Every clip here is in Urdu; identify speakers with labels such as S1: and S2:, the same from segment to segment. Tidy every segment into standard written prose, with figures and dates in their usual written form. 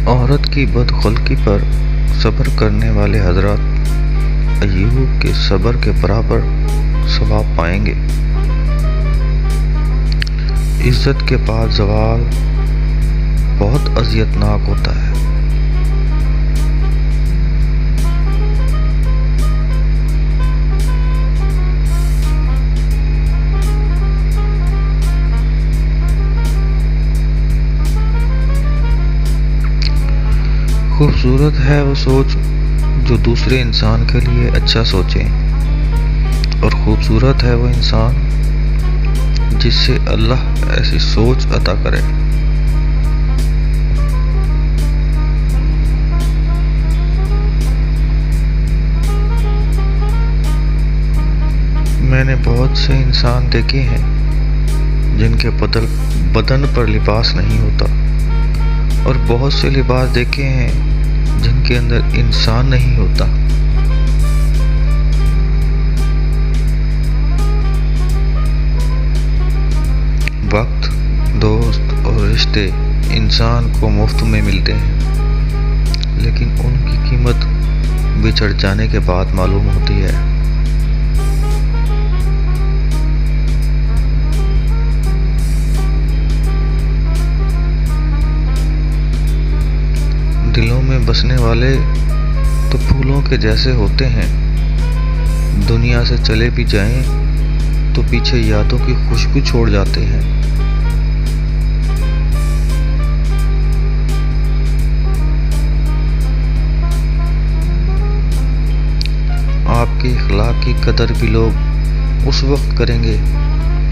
S1: عورت کی بدخلقی پر صبر کرنے والے حضرات ایوب کے صبر کے برابر ثواب پائیں گے۔ عزت کے بعد زوال بہت اذیت ناک ہوتا ہے۔ خوبصورت ہے وہ سوچ جو دوسرے انسان کے لیے اچھا سوچے، اور خوبصورت ہے وہ انسان جس سے اللہ ایسی سوچ عطا کرے۔ میں نے بہت سے انسان دیکھے ہیں جن کے بدن پر لباس نہیں ہوتا، اور بہت سے لباس دیکھے ہیں جن کے اندر انسان نہیں ہوتا۔ وقت، دوست اور رشتے انسان کو مفت میں ملتے ہیں، لیکن ان کی قیمت بچھڑ جانے کے بعد معلوم ہوتی ہے۔ دلوں میں بسنے والے تو پھولوں کے جیسے ہوتے ہیں، دنیا سے چلے بھی جائیں تو پیچھے یادوں کی خوشبو چھوڑ جاتے ہیں۔ آپ کے اخلاق کی قدر بھی لوگ اس وقت کریں گے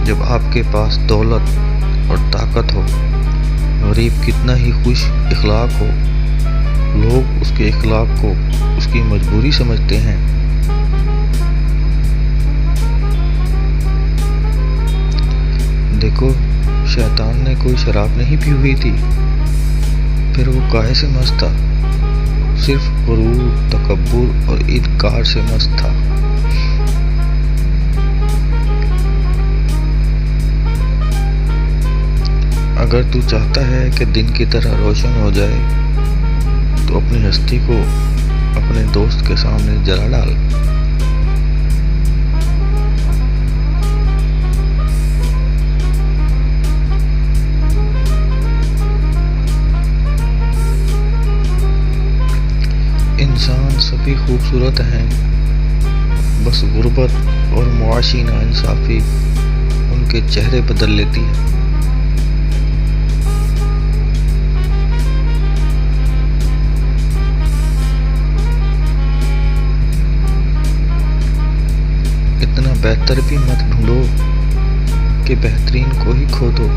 S1: جب آپ کے پاس دولت اور طاقت ہو۔ غریب کتنا ہی خوش اخلاق ہو، لوگ اس کے اخلاق کو اس کی مجبوری سمجھتے ہیں۔ دیکھو، شیطان نے کوئی شراب نہیں پی ہوئی تھی، پھر وہ کاہے سے مست تھا؟ صرف غرور، تکبر اور انکار سے مست تھا۔ اگر تو چاہتا ہے کہ دن کی طرح روشن ہو جائے تو اپنی ہستی کو اپنے دوست کے سامنے جلا ڈال۔ انسان سبھی خوبصورت ہیں، بس غربت اور معاشی ناانصافی ان کے چہرے بدل لیتی ہے۔ اتنا بہتر بھی مت ڈھونڈو کہ بہترین کو ہی کھو دو۔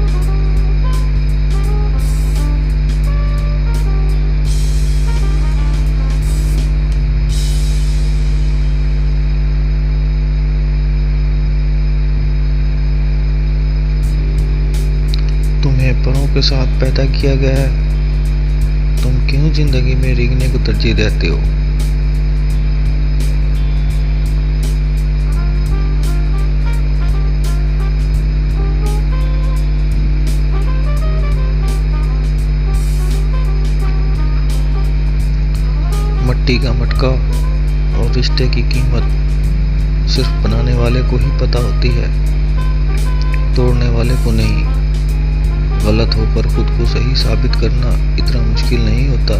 S1: تمہیں پروں کے ساتھ پیدا کیا گیا ہے، تم کیوں زندگی میں رینگنے کو ترجیح دیتے ہو؟ مٹی کا مٹکا اور رشتے کی قیمت صرف بنانے والے کو ہی پتہ ہوتی ہے، توڑنے والے کو نہیں۔ غلط ہو کر خود کو صحیح ثابت کرنا اتنا مشکل نہیں ہوتا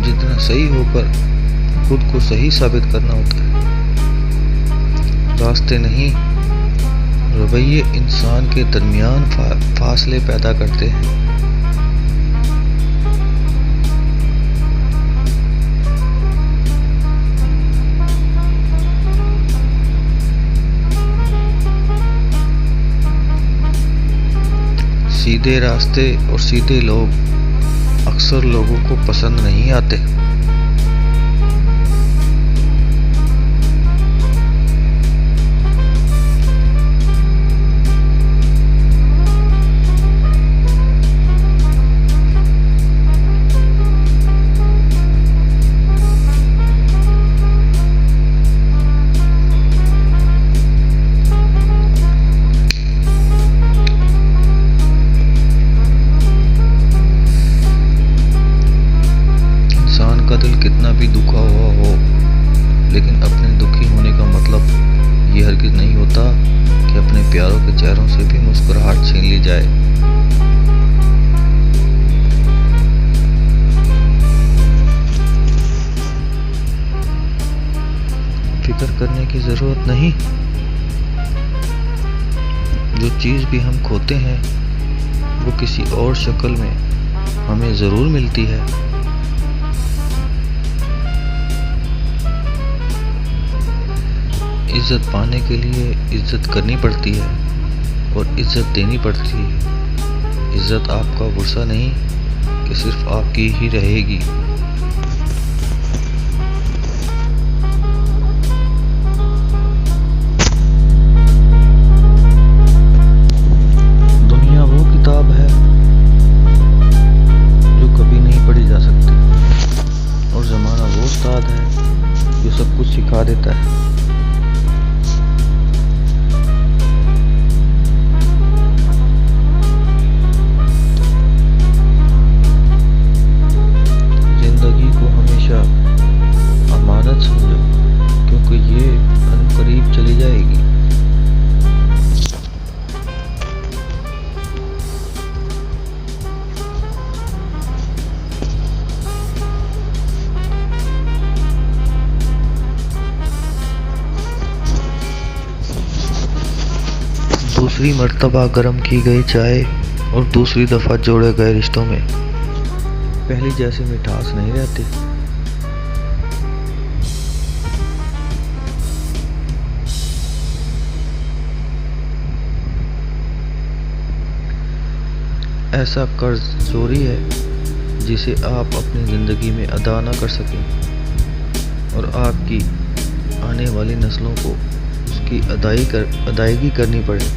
S1: جتنا صحیح ہو کر خود کو صحیح ثابت کرنا ہوتا ہے۔ راستے نہیں، رویے انسان کے درمیان فاصلے پیدا کرتے ہیں۔ سیدھے راستے اور سیدھے لوگ اکثر لوگوں کو پسند نہیں آتے۔ دل کتنا بھی دکھا ہوا ہو، لیکن اپنے دکھی ہونے کا مطلب یہ ہرگز نہیں ہوتا کہ اپنے پیاروں کے چہروں سے بھی مسکراہٹ چھین لی جائے۔ فکر کرنے کی ضرورت نہیں، جو چیز بھی ہم کھوتے ہیں وہ کسی اور شکل میں ہمیں ضرور ملتی ہے۔ عزت پانے کے لیے عزت کرنی پڑتی ہے اور عزت دینی پڑتی ہے۔ عزت آپ کا ورثہ نہیں کہ صرف آپ کی ہی رہے گی۔ دنیا وہ کتاب ہے جو کبھی نہیں پڑھی جا سکتی، اور زمانہ وہ استاد ہے جو سب کچھ سکھا دیتا ہے۔ زندگی کو ہمیشہ امانت سمجھو، کیونکہ یہ عنقریب چلی جائے گی۔ دوسری مرتبہ گرم کی گئی چائے اور دوسری دفعہ جوڑے گئے رشتوں میں پہلی جیسی مٹھاس نہیں رہتی۔ ایسا قرض چوری ہے جسے آپ اپنی زندگی میں ادا نہ کر سکیں اور آپ کی آنے والی نسلوں کو اس کی ادائیگی کرنی پڑے۔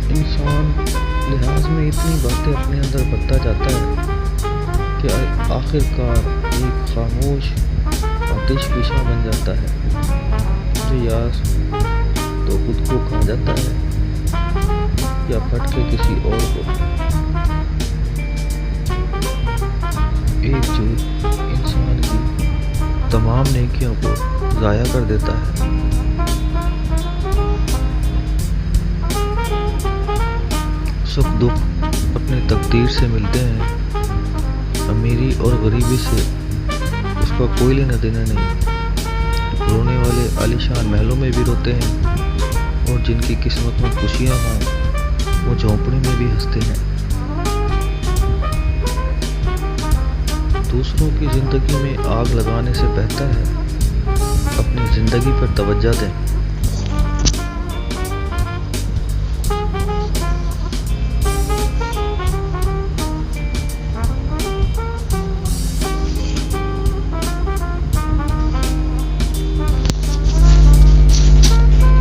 S1: انسان لحاظ میں اتنی باتیں اپنے اندر بڑھتا جاتا ہے کہ آخر کار ایک خاموش آتش فشاں بن جاتا ہے، جو یا تو خود کو کھا جاتا ہے یا پھٹ کے کسی اور کو۔ ایک جھوٹ انسان کی تمام نیکیوں کو ضائع کر دیتا ہے۔ سکھ دکھ اپنی تقدیر سے ملتے ہیں، امیری اور غریبی سے اس کا کوئی لینا دینا نہیں۔ رونے والے عالیشان محلوں میں بھی روتے ہیں، اور جن کی قسمت میں خوشیاں ہوں وہ جھونپڑی میں بھی ہنستے ہیں۔ دوسروں کی زندگی میں آگ لگانے سے بہتر ہے اپنی زندگی پر توجہ دیں۔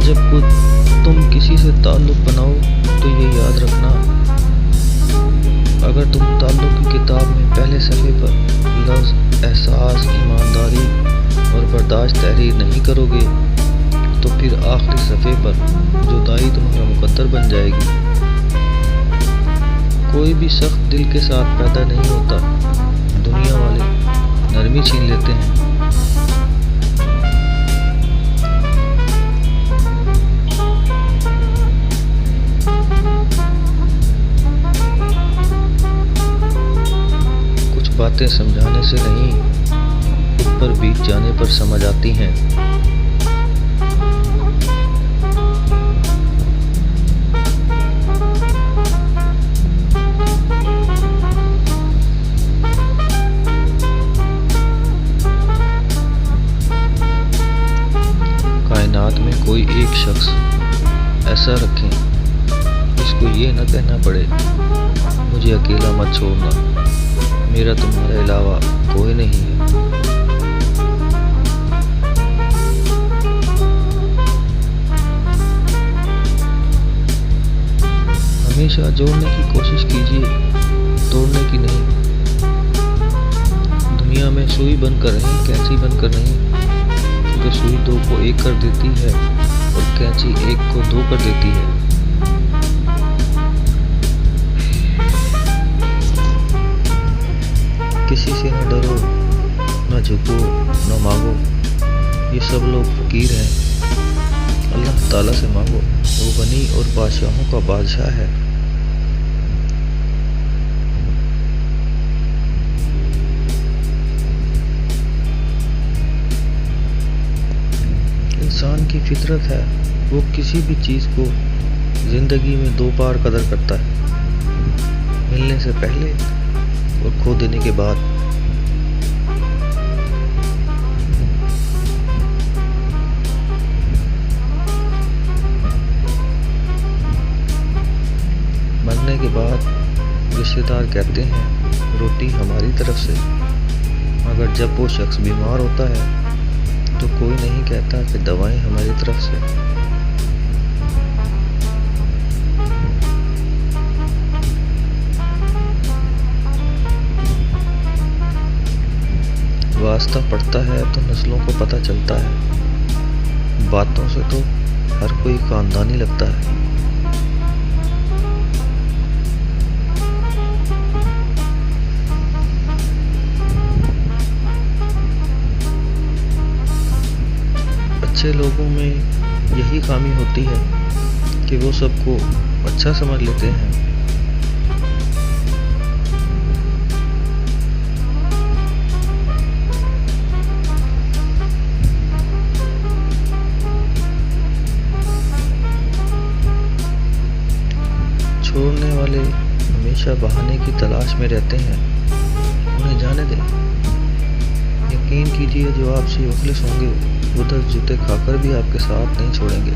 S1: جب تم کسی سے تعلق بناؤ تو یہ یاد رکھنا، اگر تم تعلق کی کتاب میں پہلے صفحے پر لفظ احساس، ایمانداری اور برداشت تحریر نہیں کرو گے تو پھر آخری صفحے پر جدائی تمہارا مقدر بن جائے گی۔ کوئی بھی سخت دل کے ساتھ پیدا نہیں ہوتا، دنیا والے نرمی چھین لیتے ہیں۔ باتیں سمجھانے سے نہیں، خود پر بیت جانے پر سمجھ آتی ہیں۔ کائنات میں کوئی ایک شخص ایسا رکھیں جس کو یہ نہ کہنا پڑے مجھے اکیلا مت چھوڑنا، میرا تمہارے علاوہ کوئی نہیں ہے۔ ہمیشہ جوڑنے کی کوشش کیجیے، توڑنے کی نہیں۔ سوئی بن کر نہیں، کینچی بن کر نہیں، کیونکہ سوئی دو کو ایک کر دیتی ہے اور کینچی ایک کو دو کر دیتی ہے۔ کسی سے نہ ڈرو، نہ جھکو، نہ مانگو، یہ سب لوگ فقیر ہیں، اللہ تعالیٰ سے مانگو، وہ غنی اور بادشاہوں کا بادشاہ ہے۔ انسان کی فطرت ہے، وہ کسی بھی چیز کو زندگی میں دو بار قدر کرتا ہے، ملنے سے پہلے اور کھو دینے کے بعد۔ مرنے کے بعد رشتہ دار کہتے ہیں روٹی ہماری طرف سے، مگر جب وہ شخص بیمار ہوتا ہے تو کوئی نہیں کہتا کہ دوائیں ہماری طرف سے۔ واسطہ پڑتا ہے تو نسلوں کو پتہ چلتا ہے، باتوں سے تو ہر کوئی خاندانی لگتا ہے۔ اچھے لوگوں میں یہی خامی ہوتی ہے کہ وہ سب کو اچھا سمجھ لیتے ہیں۔ چھوڑنے والے ہمیشہ بہانے کی تلاش میں رہتے ہیں، انہیں جانے دیں۔ یقین کیجیے جو آپ سے مخلص ہوں گے وہ 10 جوتے کھا کر بھی آپ کے ساتھ نہیں چھوڑیں گے۔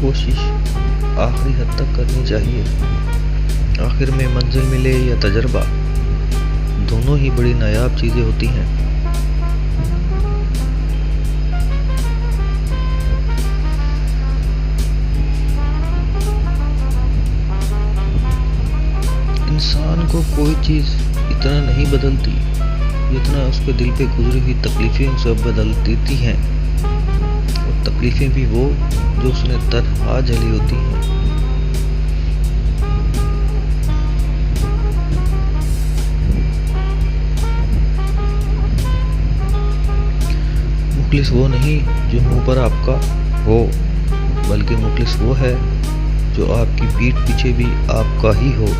S1: کوشش آخری حد تک کرنی چاہیے، آخر میں منزل ملے یا تجربہ، دونوں ہی بڑی نایاب چیزیں ہوتی ہیں۔ انسان کو کوئی چیز اتنا نہیں بدلتی جتنا اس کے دل پہ گزری ہوئی تکلیفیں اسے بدل دیتی ہیں، اور تکلیفیں بھی وہ جو اس نے تنہا جھیلی ہوتی ہیں۔ مخلص وہ نہیں جو منہ پر آپ کا ہو، بلکہ مخلص وہ ہے جو آپ کی پیٹھ پیچھے بھی آپ کا ہی ہو۔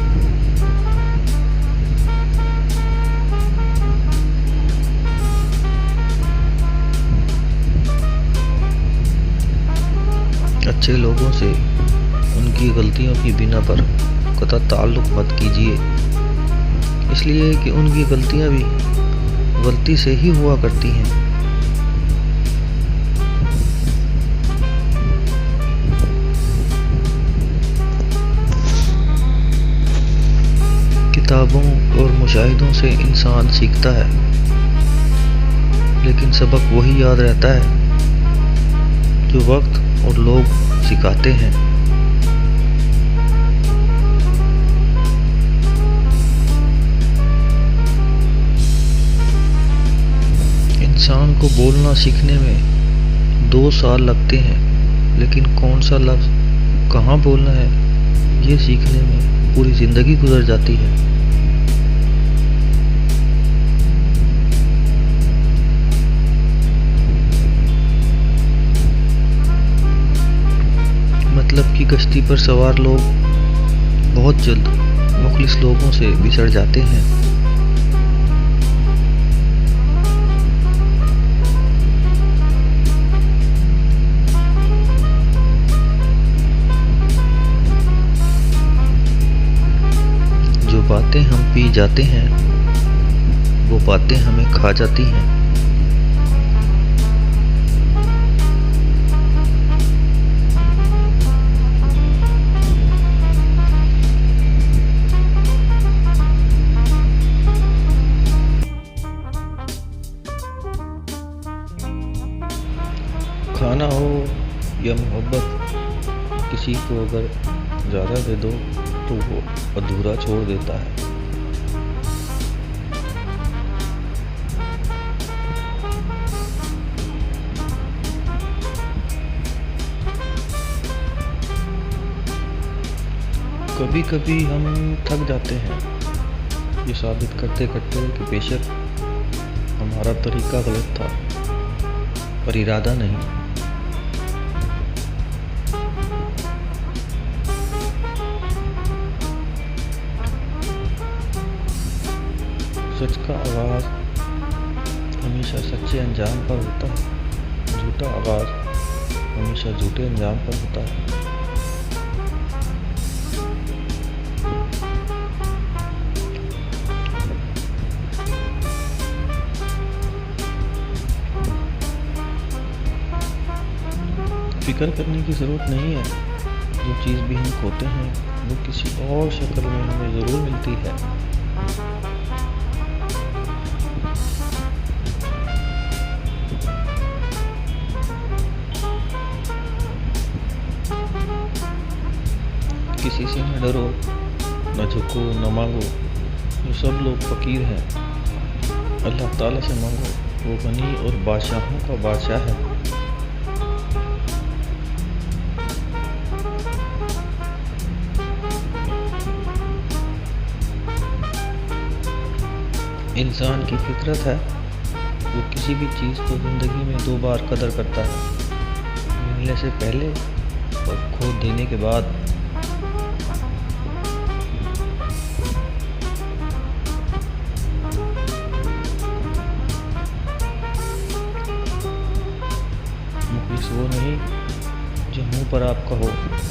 S1: اچھے لوگوں سے ان کی غلطیوں کی بنا پر قطع تعلق مت کیجیے، اس لیے کہ ان کی غلطیاں بھی غلطی سے ہی ہوا کرتی ہیں۔ کتابوں اور مشاہدوں سے انسان سیکھتا ہے، لیکن سبق وہی یاد رہتا ہے جو وقت اور لوگ سکھاتے ہیں۔ انسان کو بولنا سیکھنے میں 2 سال لگتے ہیں، لیکن کون سا لفظ کہاں بولنا ہے یہ سیکھنے میں پوری زندگی گزر جاتی ہے۔ مطلب کی کشتی پر سوار لوگ بہت جلد مخلص لوگوں سے بچھڑ جاتے ہیں۔ جو باتیں ہم پی جاتے ہیں وہ باتیں ہمیں کھا جاتی ہیں۔ کھانا ہو یا محبت، کسی کو اگر زیادہ دے دو تو وہ ادھورا چھوڑ دیتا ہے۔ کبھی کبھی ہم تھک جاتے ہیں یہ ثابت کرتے کرتے کہ بے شک ہمارا طریقہ غلط تھا پر ارادہ نہیں۔ سچ کا آغاز ہمیشہ سچے انجام پر ہوتا ہے، جھوٹا آغاز ہمیشہ جھوٹے انجام پر ہوتا ہے۔ فکر کرنے کی ضرورت نہیں ہے، جو چیز بھی ہم کھوتے ہیں وہ کسی اور شکل میں ہمیں ضرور ملتی ہے۔ کسی سے نہ ڈرو، نہ جھکو، نہ مانگو، یہ سب لوگ فقیر ہیں۔ اللہ تعالیٰ سے مانگو، وہ غنی اور بادشاہوں کا بادشاہ ہے۔ انسان کی فطرت ہے، وہ کسی بھی چیز کو زندگی میں 2 بار قدر کرتا ہے، ملنے سے پہلے اور کھو دینے کے بعد۔ مخلص وہ نہیں جو منہ پر آپ کا ہو،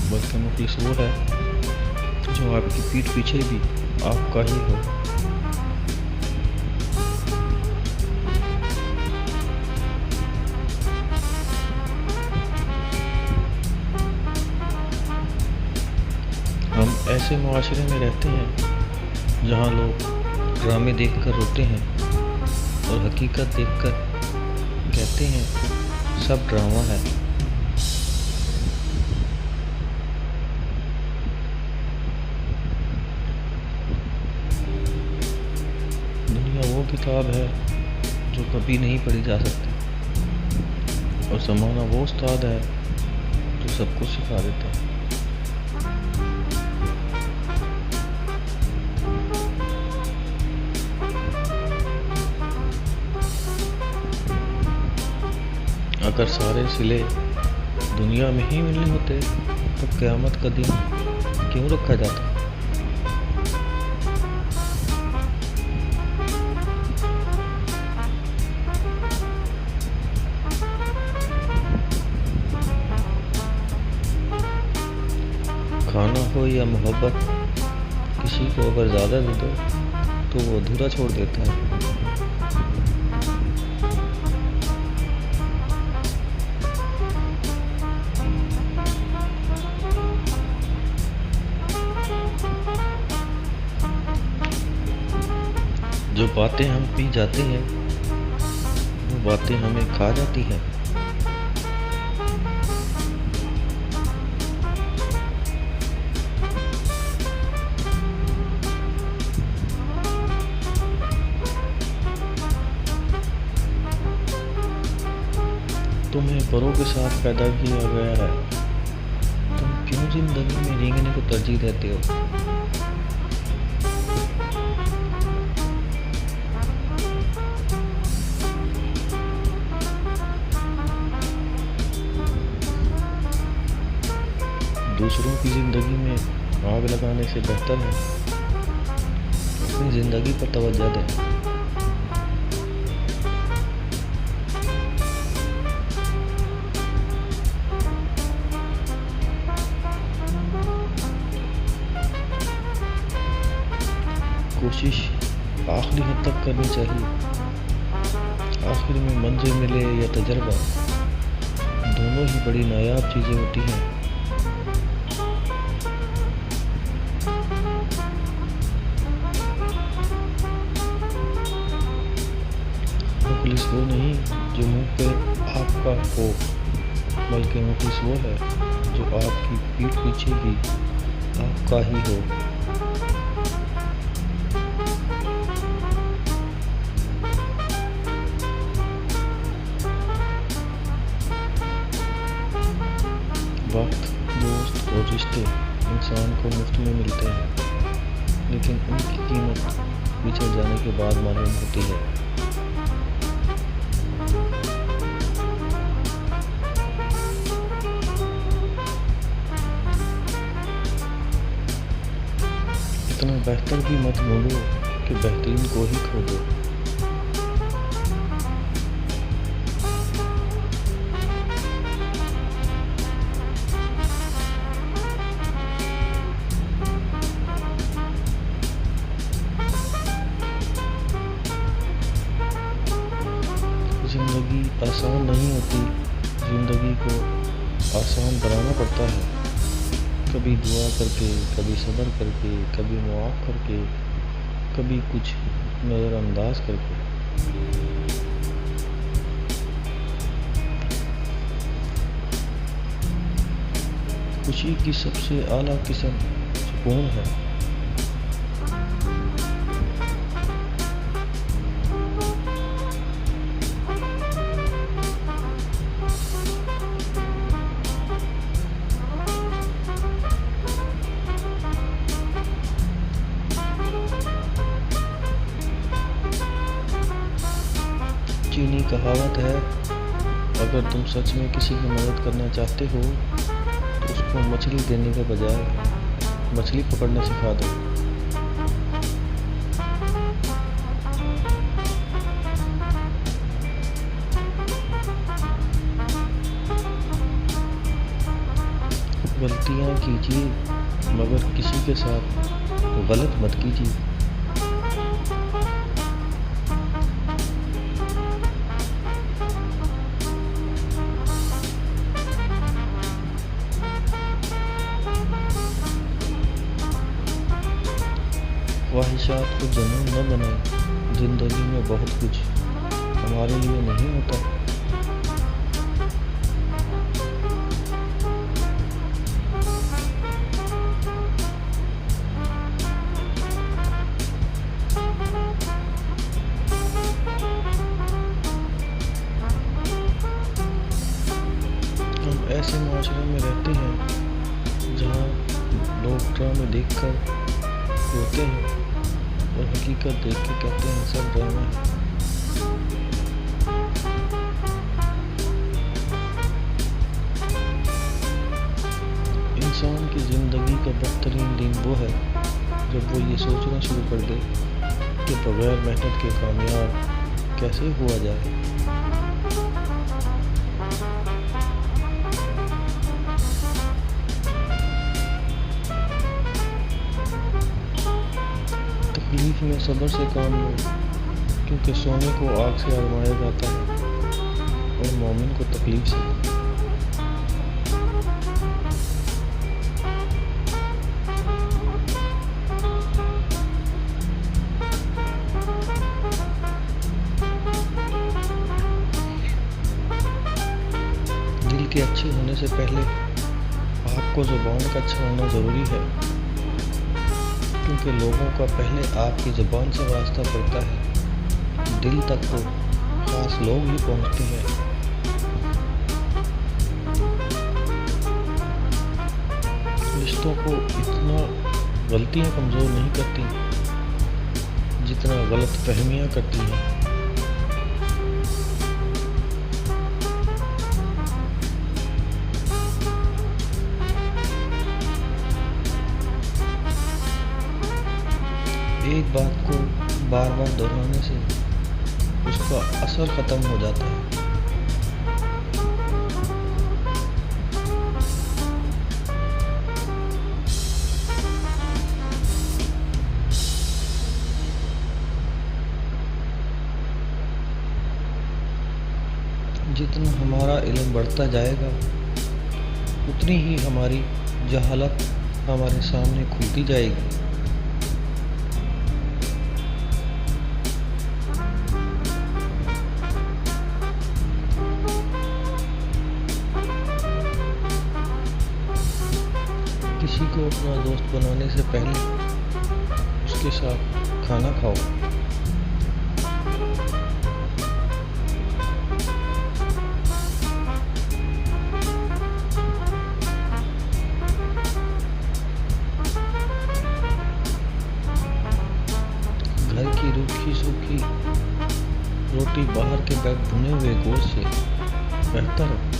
S1: بلکہ مخلص وہ ہے جو آپ کی پیٹھ پیچھے بھی آپ کا ہی ہو۔ ہم ایسے معاشرے میں رہتے ہیں جہاں لوگ ڈرامے دیکھ کر روتے ہیں اور حقیقت دیکھ کر کہتے ہیں سب ڈرامہ ہے۔ دنیا وہ کتاب ہے جو کبھی نہیں پڑھی جا سکتی، اور زمانہ وہ استاد ہے جو سب کو سکھا دیتا ہے۔ اگر سارے صلے دنیا میں ہی ملنے ہوتے تو قیامت کا دن کیوں رکھا جاتا؟ کھانا ہو یا محبت، کسی کو اگر زیادہ دے دو تو وہ ادھورا چھوڑ دیتا ہے۔ جو باتیں ہم پی جاتے ہیں وہ باتیں ہمیں کھا جاتی ہیں۔ تمہیں پروں کے ساتھ پیدا کیا گیا ہے، تم کیوں زندگی میں رینگنے کو ترجیح دیتے ہو؟ دوسروں کی زندگی میں آگ لگانے سے بہتر ہے اپنی زندگی پر توجہ دیں۔ کوشش آخری حد تک کرنی چاہیے، آخر میں منزل ملے یا تجربہ، دونوں ہی بڑی نایاب چیزیں ہوتی ہیں۔ مخلص وہ نہیں جو منہ پہ آپ کا ہو، بلکہ مخلص وہ ہے جو آپ کی پیٹھ پیچھے بھی آپ کا ہی ہو۔ وقت، دوست اور رشتے انسان کو مفت میں ملتے ہیں، لیکن ان کی قیمت بچھڑ جانے کے بعد معلوم ہوتی ہے۔ اتنا بہتر بھی مت ڈھونڈو کہ بہترین کو ہی کھو دو۔ زندگی آسان نہیں ہوتی، زندگی کو آسان بنانا پڑتا ہے، کبھی دعا کر کے، کبھی صبر کر کے، کبھی معاف کر کے، کبھی کچھ نظر انداز کر کے۔ خوشی کی سب سے اعلیٰ قسم سکون ہے۔ چینی کہاوت ہے، اگر تم سچ میں کسی کی مدد کرنا چاہتے ہو تو اس کو مچھلی دینے کے بجائے مچھلی پکڑنا سکھا دو۔ غلطیاں کیجیے مگر کسی کے ساتھ غلط مت کیجیے۔ خواہشات کو جنون نہ بنائیں، زندگی میں بہت کچھ ہمارے لیے نہیں ہوتا۔ ہم ایسے معاشرے میں رہتے ہیں جہاں لوگ ڈرامے دیکھ کر روتے ہیں اور حقیقت دیکھ کے کہتے ہیں سب ڈرامہ ہے۔ انسان کی زندگی کا بدترین دن وہ ہے جب وہ یہ سوچنا شروع کر دے کہ بغیر محنت کے کامیاب کیسے ہوا جائے۔ تکلیف میں صبر سے کام لو، کیونکہ سونے کو آگ سے آزمایا جاتا ہے اور مومن کو تکلیف سے۔ دل کے اچھے ہونے سے پہلے آپ کو زبان کا اچھا ہونا ضروری ہے، کیونکہ لوگوں کا پہلے آپ کی زبان سے واسطہ پڑتا ہے، دل تک تو خاص لوگ ہی پہنچتے ہیں۔ رشتوں کو اتنا غلطیاں کمزور نہیں کرتی جتنا غلط فہمیاں کرتی ہیں۔ ایک بات کو بار بار دہرانے سے اس کا اثر ختم ہو جاتا ہے۔ جتنا ہمارا علم بڑھتا جائے گا اتنی ہی ہماری جہالت ہمارے سامنے کھلتی جائے گی۔ کسی کو اپنا دوست بنانے سے پہلے اس کے ساتھ کھانا کھاؤ۔ گھر کی روکھی سوکھی روٹی باہر کے بھنے ہوئے گوشت سے بہتر ہے۔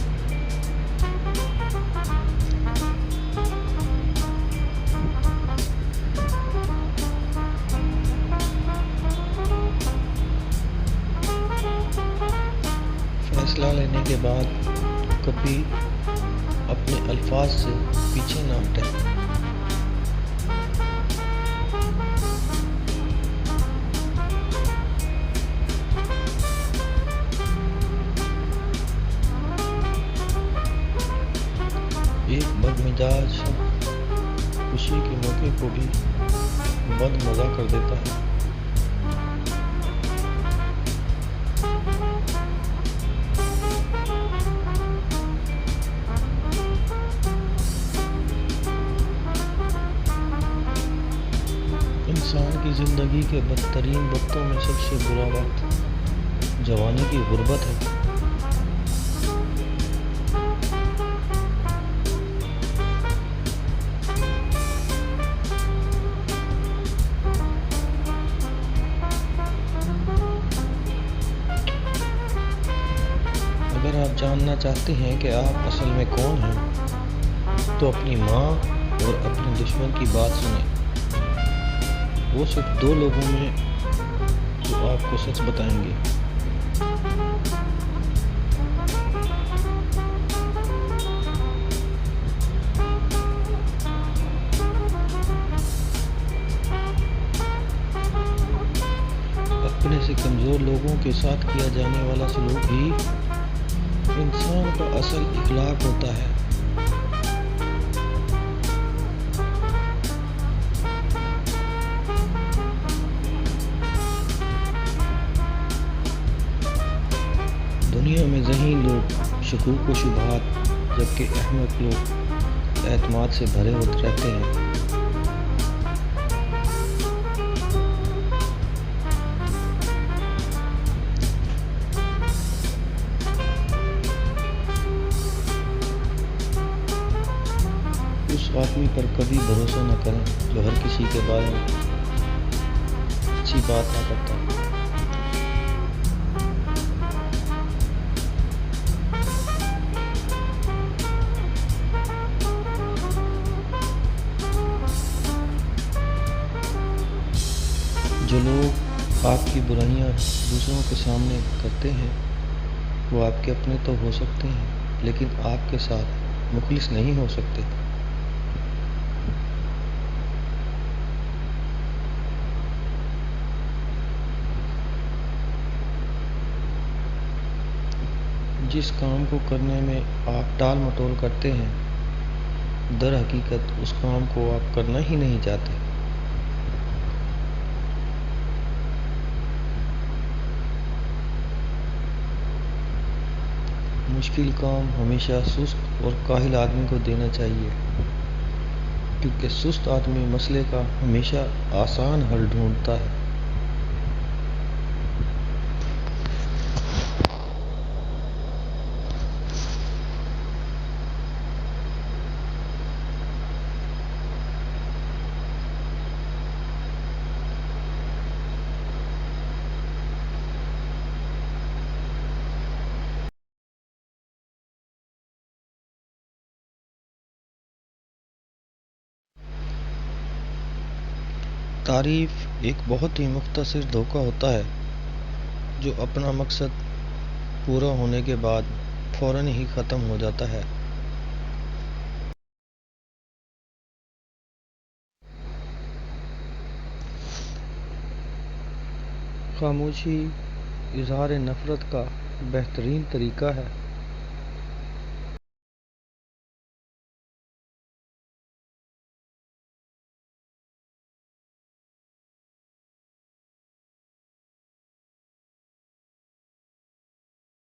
S1: فیصلہ لینے کے بعد کبھی اپنے الفاظ سے پیچھے نہ ہٹیں۔ ایک بدمزاج شخص خوشی کے موقع کو بھی بد مزہ کر دیتا ہے۔ انسان کی زندگی کے بدترین وقتوں میں سب سے برا وقت جوانی کی غربت ہے۔ اگر آپ جاننا چاہتے ہیں کہ آپ اصل میں کون ہیں تو اپنی ماں اور اپنے دشمن کی بات سنیں۔ وہ صرف دو لوگوں میں جو آپ کو سچ بتائیں گے۔ اپنے سے کمزور لوگوں کے ساتھ کیا جانے والا سلوک ہی انسان کا اصل اخلاق ہوتا ہے۔ دنیا میں ذہین لوگ شکوک و شبہات جبکہ احمق لوگ اعتماد سے بھرے ہوتے رہتے ہیں۔ اس آدمی پر کبھی بھروسہ نہ کریں جو ہر کسی کے بارے میں اچھی بات نہ کرتا۔ جو لوگ آپ کی برائیاں دوسروں کے سامنے کرتے ہیں وہ آپ کے اپنے تو ہو سکتے ہیں لیکن آپ کے ساتھ مخلص نہیں ہو سکتے۔ جس کام کو کرنے میں آپ ٹال مٹول کرتے ہیں در حقیقت اس کام کو آپ کرنا ہی نہیں چاہتے۔ مشکل کام ہمیشہ سست اور کاہل آدمی کو دینا چاہیے کیونکہ سست آدمی مسئلے کا ہمیشہ آسان حل ڈھونڈتا ہے۔ تعریف ایک بہت ہی مختصر دھوکہ ہوتا ہے جو اپنا مقصد پورا ہونے کے بعد فوراً ہی ختم ہو جاتا ہے۔ خاموشی اظہار نفرت کا بہترین طریقہ ہے۔